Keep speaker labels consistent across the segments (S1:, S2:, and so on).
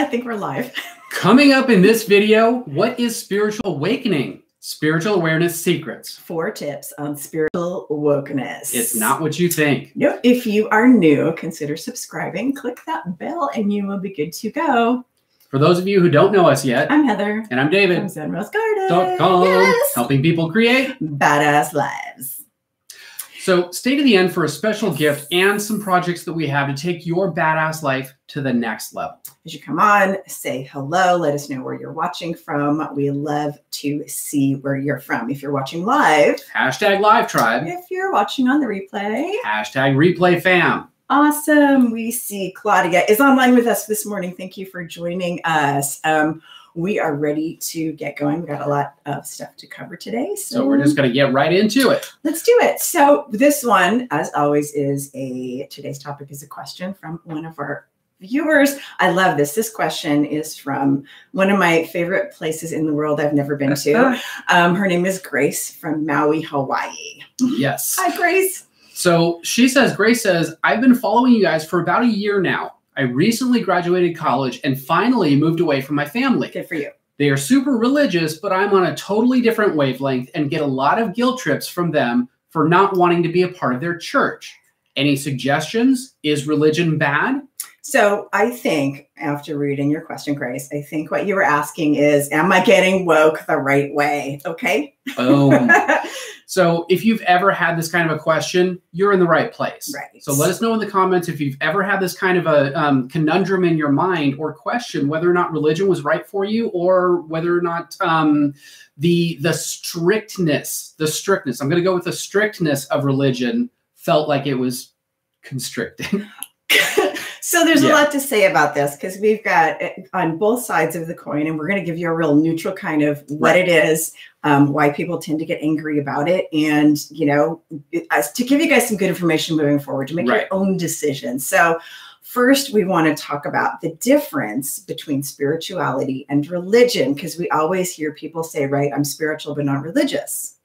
S1: I think we're live.
S2: Coming up in this video, what is spiritual awakening? Spiritual awareness secrets.
S1: 4 tips on spiritual wokeness.
S2: It's not what you think.
S1: Nope. If you are new, consider subscribing. Click that bell and you will be good to go.
S2: For those of you who don't know us yet,
S1: I'm Heather.
S2: And I'm David.
S1: From ZenRoseGarden.
S2: Yes. Helping people create
S1: badass lives.
S2: So stay to the end for a special gift and some projects that we have to take your badass life to the next level.
S1: As you come on, say hello. Let us know where you're watching from. We love to see where you're from. If you're watching live,
S2: Hashtag Live Tribe.
S1: If you're watching on the replay,
S2: Hashtag Replay Fam.
S1: Awesome. We see Claudia is online with us this morning. Thank you for joining us. We are ready to get going. We've got a lot of stuff to cover today.
S2: So we're just going to get right into it.
S1: Let's do it. So this one, as always, is today's topic is a question from one of our viewers. I love this. This question is from one of my favorite places in the world I've never been to. Her name is Grace from Maui, Hawaii.
S2: Yes.
S1: Hi, Grace.
S2: So Grace says, I've been following you guys for about a year now. I recently graduated college and finally moved away from my family.
S1: Good for you.
S2: They are super religious, but I'm on a totally different wavelength and get a lot of guilt trips from them for not wanting to be a part of their church. Any suggestions? Is religion bad?
S1: So I think after reading your question, Grace, I think what you were asking is, am I getting woke the right way? Okay.
S2: So if you've ever had this kind of a question, you're in the right place.
S1: Right.
S2: So let us know in the comments if you've ever had this kind of a conundrum in your mind or question whether or not religion was right for you or whether or not the strictness, I'm going to go with the strictness of religion felt like it was constricting.
S1: So there's a lot to say about this because we've got on both sides of the coin, and we're going to give you a real neutral kind of what it is, why people tend to get angry about it, and to give you guys some good information moving forward to make your own decisions. So first, we want to talk about the difference between spirituality and religion, because we always hear people say, right, I'm spiritual but not religious.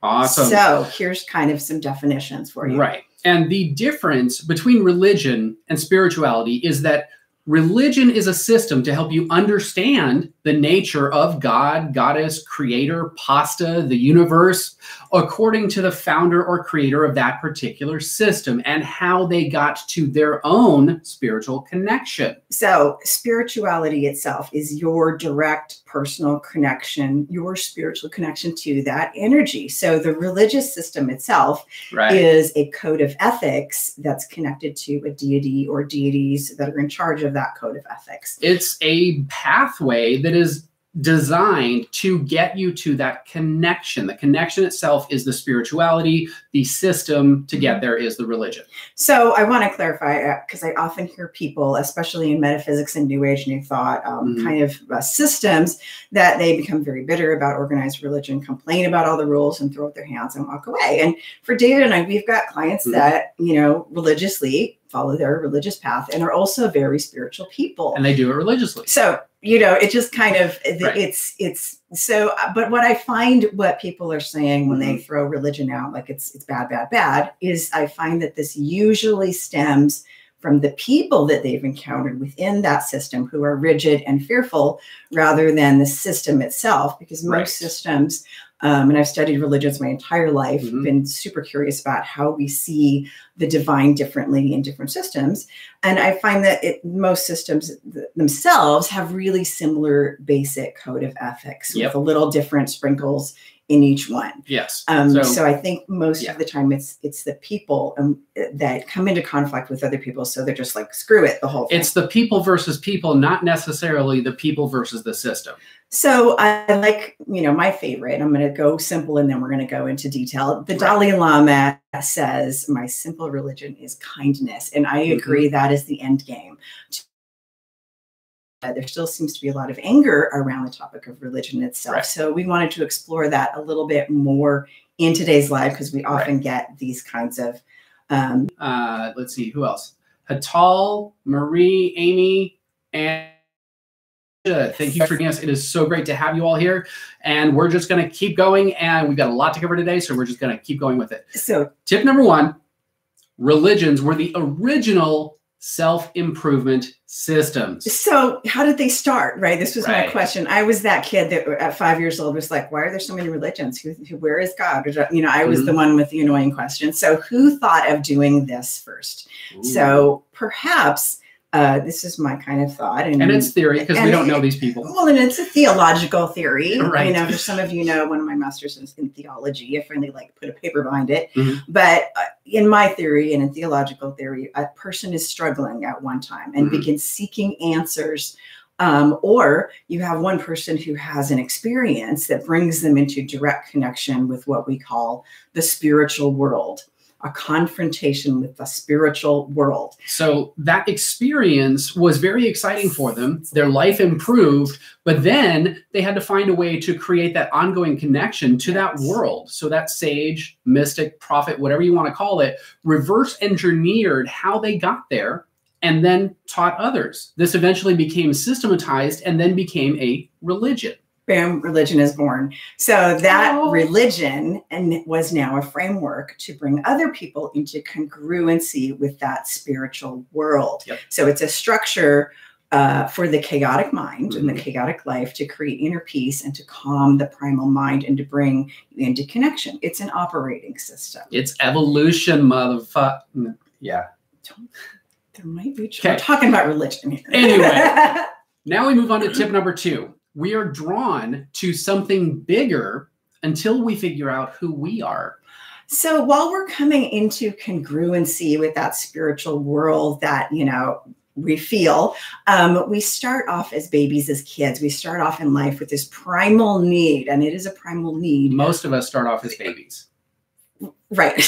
S2: Awesome.
S1: So here's kind of some definitions for you.
S2: Right. And the difference between religion and spirituality is that religion is a system to help you understand the nature of God, goddess, creator, pasta, the universe, according to the founder or creator of that particular system and how they got to their own spiritual connection.
S1: So spirituality itself is your direct personal connection, your spiritual connection to that energy. So the religious system itself is a code of ethics that's connected to a deity or deities that are in charge of that code of ethics.
S2: It's a pathway that is designed to get you to that connection. The connection itself is the spirituality. The system to get there is the religion.
S1: So I want to clarify, because I often hear people, especially in metaphysics and New Age New Thought kind of systems, that they become very bitter about organized religion, complain about all the rules and throw up their hands and walk away. And for David and I, we've got clients that, religiously follow their religious path and are also very spiritual people.
S2: And they do it religiously.
S1: So, it just kind of, it's so, but what I find what people are saying when they throw religion out, like it's bad, bad, bad, is I find that this usually stems from the people that they've encountered within that system who are rigid and fearful rather than the system itself, because most systems, and I've studied religions my entire life, been super curious about how we see the divine differently in different systems. And I find that most systems themselves have really similar basic code of ethics with a little different sprinkles in each one.
S2: Yes.
S1: So I think most of the time it's the people that come into conflict with other people. So they're just like, screw it, the whole thing.
S2: It's the people versus people, not necessarily the people versus the system.
S1: So I like, my favorite, I'm going to go simple and then we're going to go into detail. The Dalai Lama says, my simple religion is kindness. And I agree that is the end game. There still seems to be a lot of anger around the topic of religion itself. So we wanted to explore that a little bit more in today's live because we often get these kinds of.
S2: Let's see, who else? Hatal, Marie, Amy, and thank you for joining us. It is so great to have you all here. And we're just going to keep going. And we've got a lot to cover today. So we're just going to keep going with it.
S1: So
S2: tip number 1, religions were the original self-improvement systems.
S1: So how did they start? Right. This was my question. I was that kid that at 5 years old was like, why are there so many religions? Where is God? You know, I was the one with the annoying question. So who thought of doing this first? Ooh. So perhaps this is my kind of thought. And
S2: it's theory, because we don't know these people.
S1: Well, and it's a theological theory. Right. You know, for some of you know, one of my masters is in theology. I finally put a paper behind it. But in my theory and in theological theory, a person is struggling at one time and begins seeking answers. Or you have one person who has an experience that brings them into direct connection with what we call the spiritual world. A confrontation with the spiritual world. So
S2: that experience was very exciting for them. Their life improved, but then they had to find a way to create that ongoing connection to that world. So that sage, mystic, prophet, whatever you want to call it, reverse engineered how they got there and then taught others. This eventually became systematized and then became a religion.
S1: Bam, religion is born. So that religion was now a framework to bring other people into congruency with that spiritual world. So it's a structure for the chaotic mind and the chaotic life to create inner peace and to calm the primal mind and to bring you into connection. It's an operating system.
S2: It's evolution, motherfucker. Yeah.
S1: There might be. We're talking about religion here.
S2: Anyway, now we move on to tip number 2. We are drawn to something bigger until we figure out who we are.
S1: So while we're coming into congruency with that spiritual world that, you know, we feel, we start off as babies, as kids. We start off in life with this primal need, and it is a primal need.
S2: Most of us start off as babies.
S1: Right.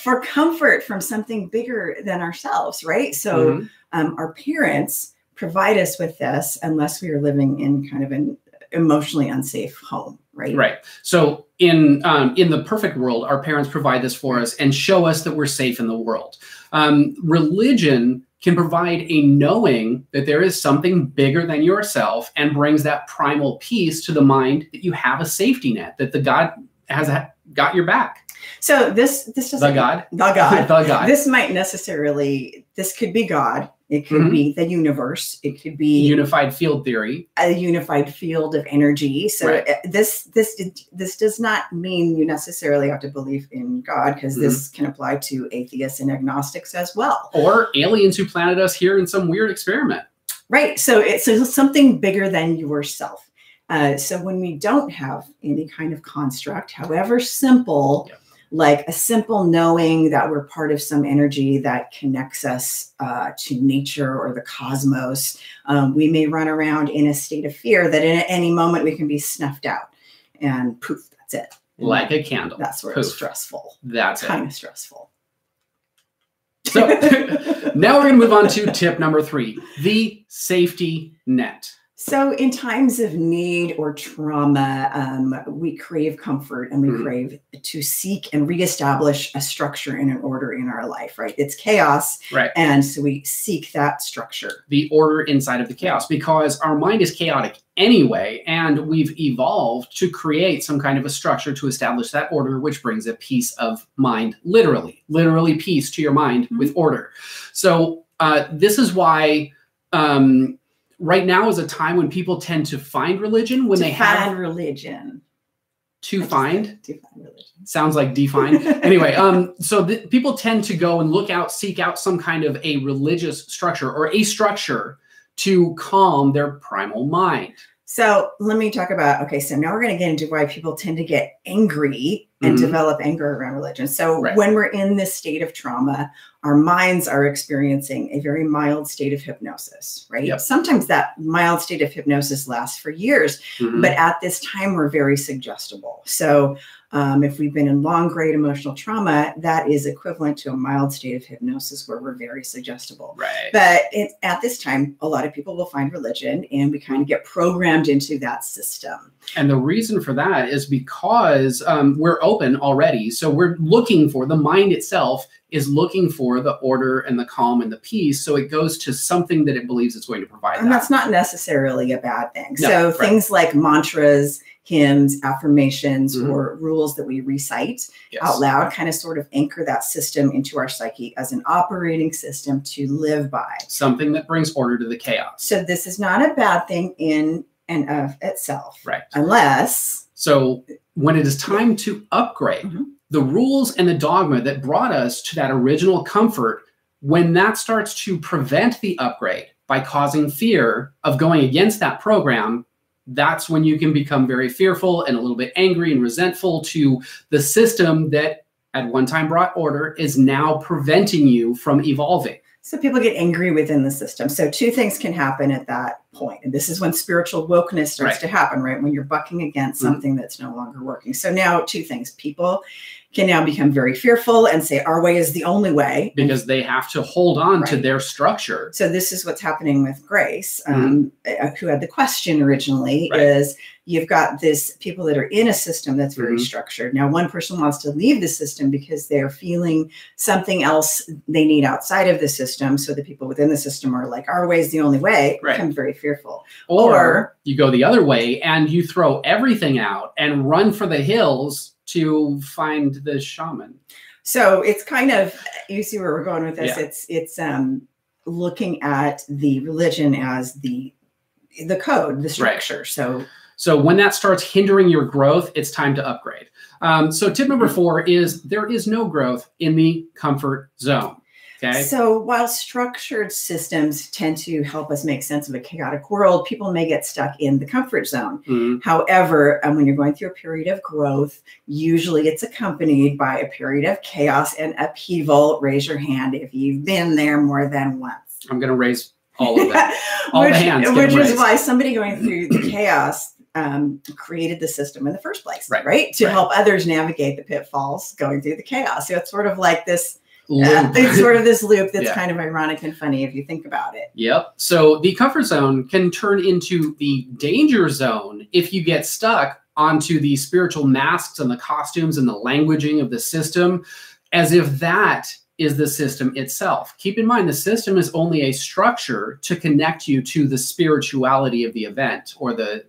S1: For comfort from something bigger than ourselves, right? So our parents provide us with this unless we are living in kind of an emotionally unsafe home, right?
S2: Right. So in the perfect world, our parents provide this for us and show us that we're safe in the world. Religion can provide a knowing that there is something bigger than yourself and brings that primal peace to the mind that you have a safety net, that the God has got your back.
S1: So this doesn't
S2: the God.
S1: This might necessarily, this could be God. It could be the universe. It could be
S2: unified field theory,
S1: a unified field of energy. So this does not mean you necessarily have to believe in God, because this can apply to atheists and agnostics as well,
S2: or aliens who planted us here in some weird experiment.
S1: Right. So it's something bigger than yourself. So when we don't have any kind of construct, however simple. Like a simple knowing that we're part of some energy that connects us to nature or the cosmos. We may run around in a state of fear that at any moment we can be snuffed out, and poof, that's it.
S2: Like a candle.
S1: That's where it's stressful.
S2: That's
S1: kind of stressful.
S2: So now we're going to move on to tip number 3, the safety net.
S1: So in times of need or trauma, we crave comfort and we crave to seek and reestablish a structure and an order in our life, right? It's chaos.
S2: Right.
S1: And so we seek that structure.
S2: The order inside of the chaos, because our mind is chaotic anyway, and we've evolved to create some kind of a structure to establish that order, which brings a peace of mind, literally peace to your mind with order. So this is why... right now is a time when people tend to find religion when they have
S1: religion.
S2: To find
S1: religion.
S2: Sounds like define. Anyway, so people tend to go and seek out some kind of a religious structure or a structure to calm their primal mind.
S1: So let me talk about, okay, so now we're going to get into why people tend to get angry and develop anger around religion. So when we're in this state of trauma, our minds are experiencing a very mild state of hypnosis, right? Sometimes that mild state of hypnosis lasts for years, but at this time we're very suggestible. So if we've been in long, great emotional trauma, that is equivalent to a mild state of hypnosis where we're very suggestible.
S2: Right.
S1: But at this time, a lot of people will find religion and we kind of get programmed into that system.
S2: And the reason for that is because we're open already. So we're looking for, the mind itself is looking for the order and the calm and the peace. So it goes to something that it believes it's going to provide.
S1: And that's not necessarily a bad thing.
S2: No,
S1: so
S2: right.
S1: Things like mantras, hymns, affirmations, or rules that we recite out loud kind of sort of anchor that system into our psyche as an operating system to live by.
S2: Something that brings order to the chaos.
S1: So this is not a bad thing in and of itself.
S2: Right.
S1: Unless.
S2: So when it is time to upgrade, the rules and the dogma that brought us to that original comfort, when that starts to prevent the upgrade by causing fear of going against that program, that's when you can become very fearful and a little bit angry and resentful to the system that at one time brought order is now preventing you from evolving.
S1: So people get angry within the system. So two things can happen at that point. And this is when spiritual wokeness starts to happen, right? When you're bucking against something that's no longer working. So now two things. People can now become very fearful and say our way is the only way.
S2: Because they have to hold on to their structure.
S1: So this is what's happening with Grace, who had the question originally, is you've got this people that are in a system that's very structured. Now, one person wants to leave the system because they're feeling something else they need outside of the system. So the people within the system are like, our way is the only way, become very fearful.
S2: Or you go the other way and you throw everything out and run for the hills to find the shaman. So
S1: it's kind of, you see where we're going with this. It's looking at the religion as the code, the structure.
S2: So when that starts hindering your growth, it's time to upgrade. So tip number 4 is there is no growth in the comfort zone. Okay.
S1: So while structured systems tend to help us make sense of a chaotic world, people may get stuck in the comfort zone. However, when you're going through a period of growth, usually it's accompanied by a period of chaos and upheaval. Raise your hand if you've been there more than once.
S2: I'm going to raise all of them. All the hands.
S1: Which is why somebody going through the chaos created the system in the first place, right? To help others navigate the pitfalls going through the chaos. So it's sort of like this it's sort of this loop that's kind of ironic and funny if you think about it.
S2: Yep. So the comfort zone can turn into the danger zone if you get stuck onto the spiritual masks and the costumes and the languaging of the system, as if that is the system itself. Keep in mind, the system is only a structure to connect you to the spirituality of the event, or the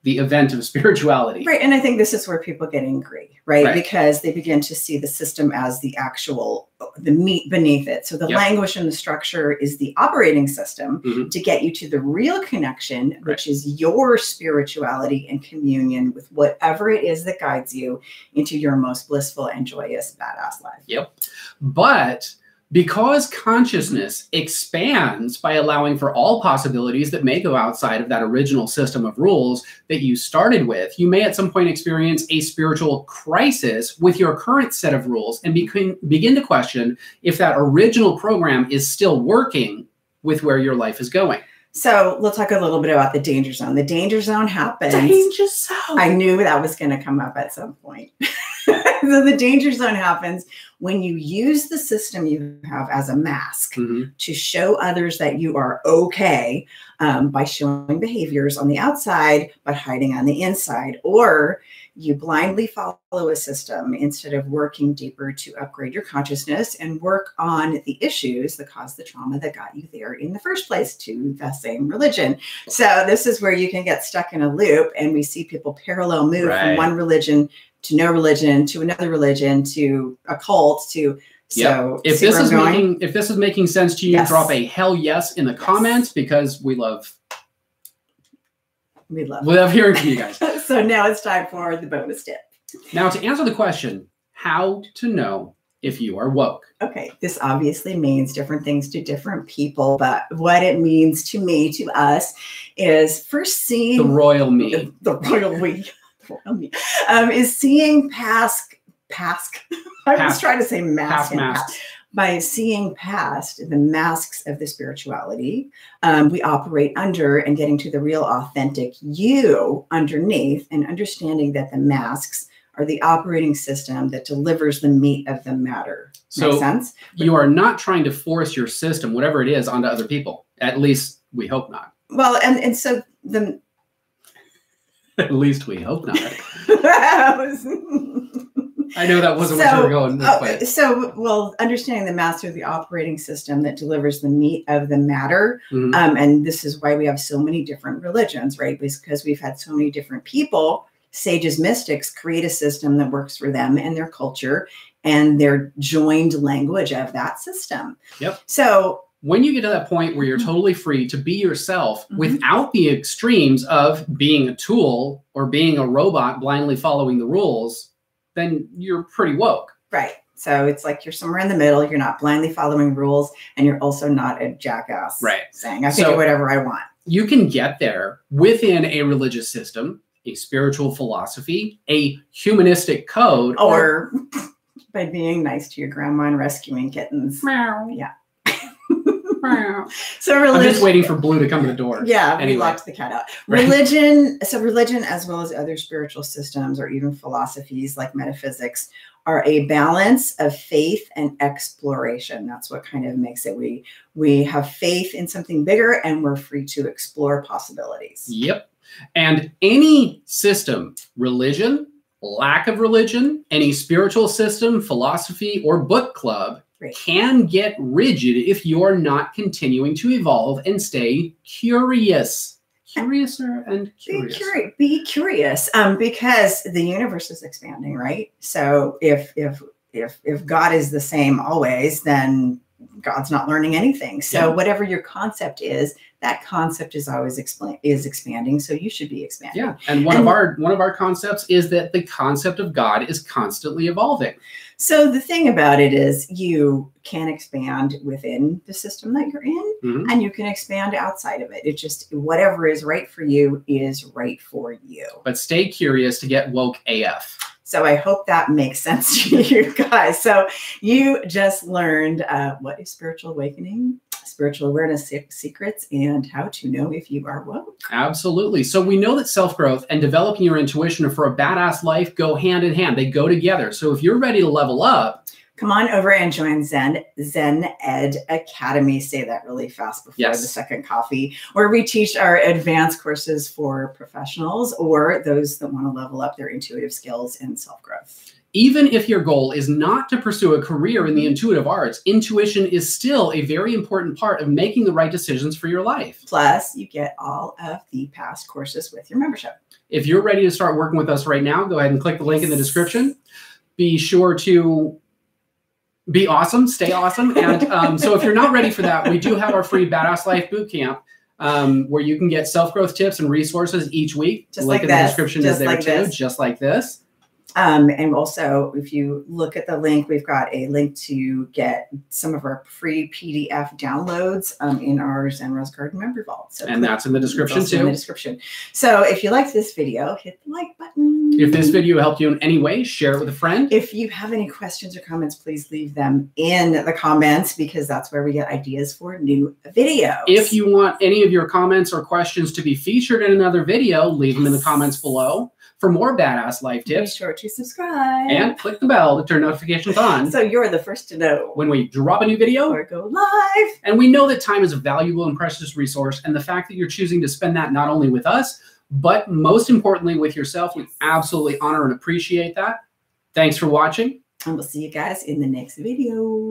S2: event of spirituality.
S1: Right. And I think this is where people get angry, right? Because they begin to see the system as the actual, the meat beneath it. So the language and the structure is the operating system to get you to the real connection, which is your spirituality and communion with whatever it is that guides you into your most blissful and joyous badass life.
S2: Yep. But because consciousness expands by allowing for all possibilities that may go outside of that original system of rules that you started with, you may at some point experience a spiritual crisis with your current set of rules and begin to question if that original program is still working with where your life is going.
S1: So we'll talk a little bit about the danger zone. The danger zone happens.
S2: Danger zone.
S1: I knew that was going to come up at some point. So the danger zone happens when you use the system you have as a mask to show others that you are okay by showing behaviors on the outside, but hiding on the inside, or you blindly follow a system instead of working deeper to upgrade your consciousness and work on the issues that caused the trauma that got you there in the first place to the same religion. So this is where you can get stuck in a loop, and we see people parallel move from one religion to no religion, to another religion, to a cult, to so
S2: if this is making sense to you, drop a hell yes in the comments, because we love hearing from you guys.
S1: So now it's time for the bonus tip.
S2: Now, to answer the question, how to know if you are woke.
S1: Okay, this obviously means different things to different people, but what it means to me, to us, is first seeing
S2: the royal me.
S1: The royal we. Is seeing past. I was trying to say mask. By seeing past the masks of the spirituality we operate under, and getting to the real authentic you underneath, and understanding that the masks are the operating system that delivers the meat of the matter.
S2: So
S1: make sense?
S2: You are not trying to force your system, whatever it is, onto other people. At least we hope not.
S1: Well, and so the
S2: at least we hope not. I know that wasn't what you were going with.
S1: Well, understanding the master of the operating system that delivers the meat of the matter. And this is why we have so many different religions, right? Because we've had so many different people, sages, mystics, create a system that works for them and their culture and their joined language of that system.
S2: Yep.
S1: So
S2: when you get to that point where you're totally free to be yourself without the extremes of being a tool or being a robot blindly following the rules, then you're pretty woke.
S1: Right. So it's like you're somewhere in the middle. You're not blindly following rules, and you're also not a jackass.
S2: Right.
S1: Saying, I can do whatever I want.
S2: You can get there within a religious system, a spiritual philosophy, a humanistic code.
S1: Or by being nice to your grandma and rescuing kittens.
S2: Meow.
S1: Yeah. So religion.
S2: I'm just waiting for Blue to come to the door.
S1: Yeah, anyway. We locked the cat out. Religion, so religion as well as other spiritual systems or even philosophies like metaphysics are a balance of faith and exploration. That's what kind of makes it. We have faith in something bigger and we're free to explore possibilities.
S2: Yep. And any system, religion, lack of religion, any spiritual system, philosophy, or book club can get rigid if you're not continuing to evolve and stay curious. Curiouser and curious.
S1: Be curious, because the universe is expanding, right? So if God is the same always, then God's not learning anything. So whatever your concept is, that concept is always expanding. So you should be expanding.
S2: Yeah, and one of our concepts is that the concept of God is constantly evolving.
S1: So the thing about it is you can expand within the system that you're in, and you can expand outside of it. It's just whatever is right for you is right for you.
S2: But stay curious to get woke AF.
S1: So I hope that makes sense to you guys. So you just learned what is spiritual awakening, spiritual awareness secrets, and how to know if you are woke.
S2: Absolutely. So we know that self-growth and developing your intuition for a badass life go hand in hand. They go together. So if you're ready to level up,
S1: come on over and join Zen Ed Academy. Say that really fast before the second coffee, where we teach our advanced courses for professionals or those that want to level up their intuitive skills and self-growth.
S2: Even if your goal is not to pursue a career in the intuitive arts, intuition is still a very important part of making the right decisions for your life.
S1: Plus, you get all of the past courses with your membership.
S2: If you're ready to start working with us right now, go ahead and click the link in the description. Be sure to be awesome, stay awesome. And so if you're not ready for that, we do have our free Badass Life Bootcamp, where you can get self-growth tips and resources each week.
S1: Just
S2: link
S1: like
S2: in the
S1: this.
S2: description
S1: Just
S2: is there
S1: like
S2: too,
S1: this.
S2: just like this.
S1: And also, if you look at the link, we've got a link to get some of our free PDF downloads in our Zen Rose Garden member vault. So
S2: that's in the description too.
S1: In the description. So if you liked this video, hit the like button.
S2: If this video helped you in any way, share it with a friend.
S1: If you have any questions or comments, please leave them in the comments, because that's where we get ideas for new videos.
S2: If you want any of your comments or questions to be featured in another video, leave them in the comments below. For more badass life tips,
S1: be sure to subscribe
S2: and click the bell to turn notifications on,
S1: so you're the first to know
S2: when we drop a new video
S1: or go live.
S2: And we know that time is a valuable and precious resource, and the fact that you're choosing to spend that not only with us, but most importantly with yourself, we absolutely honor and appreciate that. Thanks for watching,
S1: and we'll see you guys in the next video.